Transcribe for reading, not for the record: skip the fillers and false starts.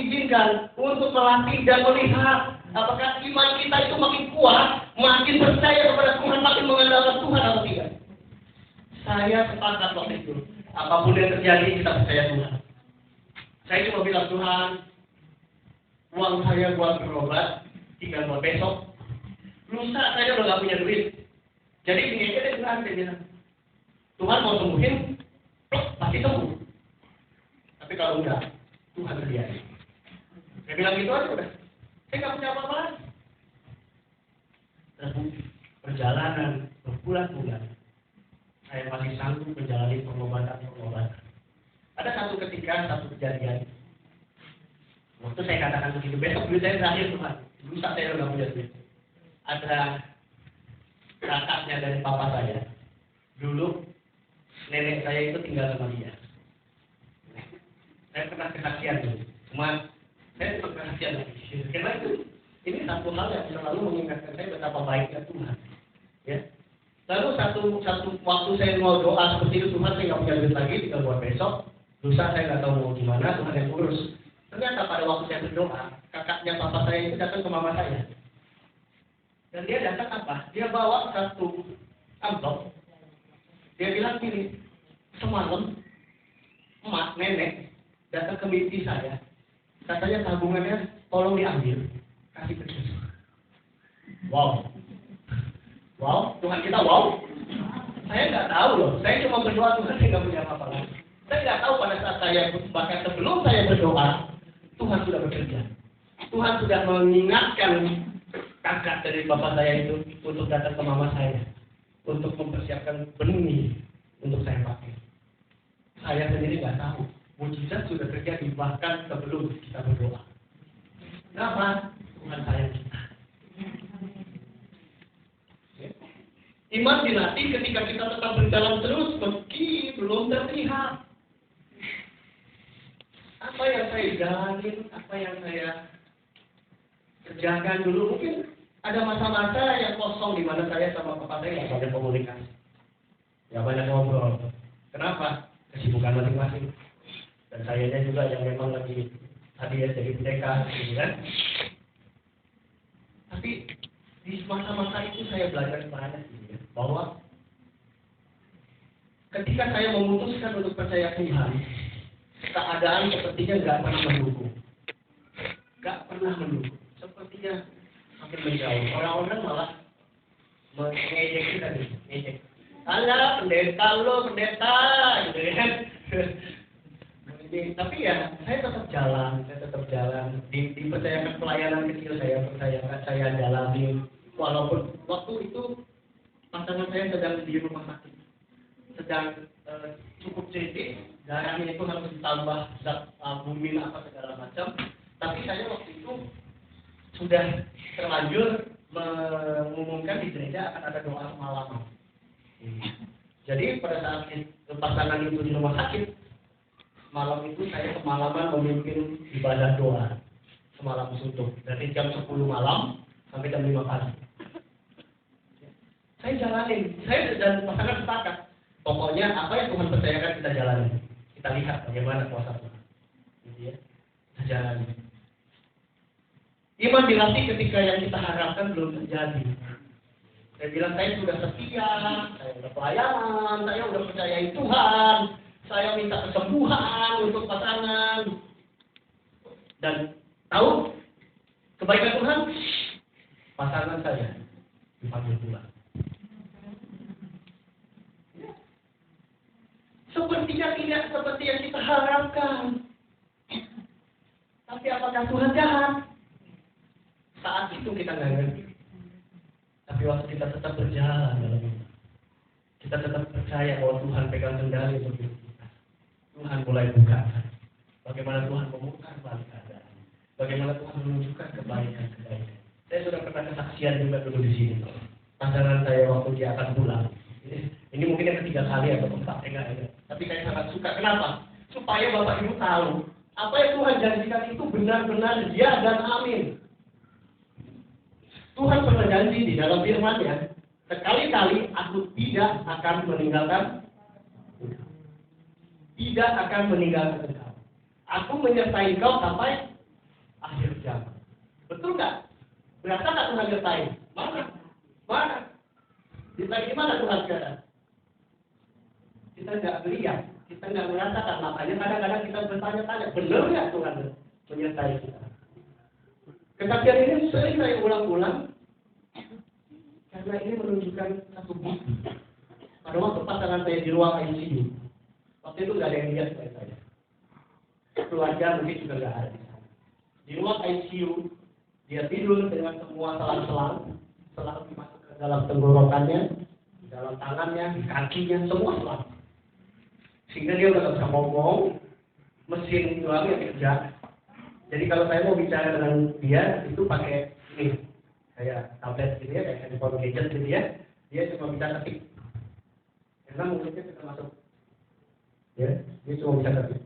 izinkan untuk melatih dan melihat apakah iman kita itu makin kuat, makin percaya kepada Tuhan, makin mengandalkan Tuhan atau tidak. Saya sepakat waktu itu. Apapun yang terjadi, kita percaya Tuhan. Saya cuma bilang, Tuhan, uang saya buat berobat, tinggal buat besok. Lusa saya udah gak punya duit. Jadi ini aja deh Tuhan, saya bilang. Tuhan mau sembuhin, pasti sembuh. Tapi kalau enggak, Tuhan terjadi. Saya bilang gitu aja udah. Saya nggak punya apa-apa lagi. Terbukti perjalanan berbulan-bulan, saya masih sanggup menjalani pengobatan. Ada satu ketika, satu kejadian. Waktu saya katakan begitu, besok duit saya terakhir Tuhan. Lusa saya udah punya duit. Ada kakaknya dari papa saya. Dulu nenek saya itu tinggal sama dia. Saya pernah kesaksian dulu. Cuma saya tetap kesaksian lagi. Karena itu ini satu hal yang selalu mengingatkan saya betapa baiknya Tuhan. Ya. Lalu satu waktu saya mau doa seperti itu, Tuhan saya nggak punya duit lagi, tinggal buat besok. Lusa saya nggak tahu mau gimana, Tuhan yang urus. Ternyata pada waktu saya berdoa, kakaknya papa saya itu datang ke mama saya. Dan dia datang apa? Dia bawa satu amplop. Dia bilang gini, semalam emak, nenek datang ke mimpi saya. Katanya tabungannya tolong diambil, kasih ke dia. Wow, Tuhan kita wow. Saya nggak tahu loh. Saya cuma berdoa Tuhan, saya nggak punya apa-apa lagi. Saya nggak tahu pada saat saya bahkan sebelum saya berdoa, Tuhan sudah bekerja. Tuhan sudah mengingatkan kakak dari bapak saya itu untuk datang ke mama saya, untuk mempersiapkan benih untuk saya pakai. Saya sendiri nggak tahu. Mujizat sudah terjadi bahkan sebelum kita berdoa. Kenapa? Tuhan sayang kita. Iman dilatih ketika kita tetap berjalan terus meski belum terlihat. Apa yang saya jalanin, apa yang saya kerjakan dulu, mungkin ada masa-masa yang kosong di mana saya sama papa saya nggak banyak komunikasi, nggak banyak ngobrol. Kenapa? Kesibukan masing-masing. Dan sayanya juga yang memang lagi tadi ya jadi pendekar, gitu kan. Tapi di masa-masa itu saya belajar banyak gitu ya, bahwa ketika saya memutuskan untuk percaya Tuhan, keadaan sepertinya nggak pernah mendukung. Sepertinya makin menjauh. Orang-orang malah mengejek kita nih, ngejek. Alah, pendeta, gitu kan. Tapi ya, saya tetap jalan. Dipercayakan pelayanan kecil saya jalani. Walaupun waktu itu pasangan saya sedang di rumah sakit, sedang cukup kritis, darahnya itu harus ditambah zat albumin apa segala macam. Tapi saya waktu itu sudah terlanjur mengumumkan di gereja akan ada doa semalaman. Jadi pada saat pasangan itu di rumah sakit, malam itu saya semalaman memimpin ibadah doa semalam suntuk dari jam 10 malam sampai jam 5 pagi. Saya jalanin, saya dan pasangan sepakat. Pokoknya apa yang Tuhan percayakan kita jalani. Kita lihat bagaimana kuasa Tuhan. Gitu ya. Kita jalani. Iman dilatih ketika yang kita harapkan belum terjadi. Saya bilang saya sudah setia, saya sudah pelayanan, saya sudah percayai Tuhan. Saya minta kesembuhan untuk pasangan. Dan tahu kebaikan Tuhan, pasangan saya dipanggil pulang. Sepertinya tidak seperti yang kita harapkan. Tapi apakah Tuhan jahat? Saat itu kita nggak ngerti. Tapi waktu kita tetap berjalan dalam itu, kita tetap percaya bahwa Tuhan pegang kendali untuk hidup kita. Tuhan mulai buka. Bagaimana Tuhan memutar balik keadaan. Bagaimana Tuhan menunjukkan kebaikan. Saya sudah pernah kesaksian juga dulu di sini. Pasangan saya waktu dia akan pulang. Ini mungkin yang ketiga kali atau keempat, enggak ada. Tapi saya sangat suka. Kenapa? Supaya Bapak Ibu tahu apa yang Tuhan janjikan itu benar-benar ya dan amin. Tuhan pernah janji di dalam firman-Nya, sekali-kali aku tidak akan meninggalkan engkau. Tidak akan meninggalkan engkau. Aku menyertai engkau sampai sejam. Betul nggak? Berasa nggak Tuhan nyertai? Mana? Mana? Di mana Tuhan sekarang? Kita nggak lihat, kita nggak merasakan. Makanya kadang-kadang kita bertanya-tanya, benar nggak Tuhan menyertai kita? Kesaksian ini sering saya ulang-ulang karena ini menunjukkan satu bukti. Pada waktu pasangan saya di ruang ICU, waktu itu nggak ada yang lihat saya. Keluarga mungkin juga nggak ada di sana. Di ruang ICU, dia tidur dengan semua selang-selang dimasuk ke dalam tenggorokannya, di dalam tangannya, di kakinya, semua selang. Sehingga dia udah nggak bisa ngomong, mesin doang yang kerja. Jadi kalau saya mau bicara dengan dia, itu pakai ini, kayak tablet gitu ya, kayak handphone gadget gitu ya, dia cuma bisa ketik. Karena mulutnya sudah masuk, ya, dia cuma bisa ketik.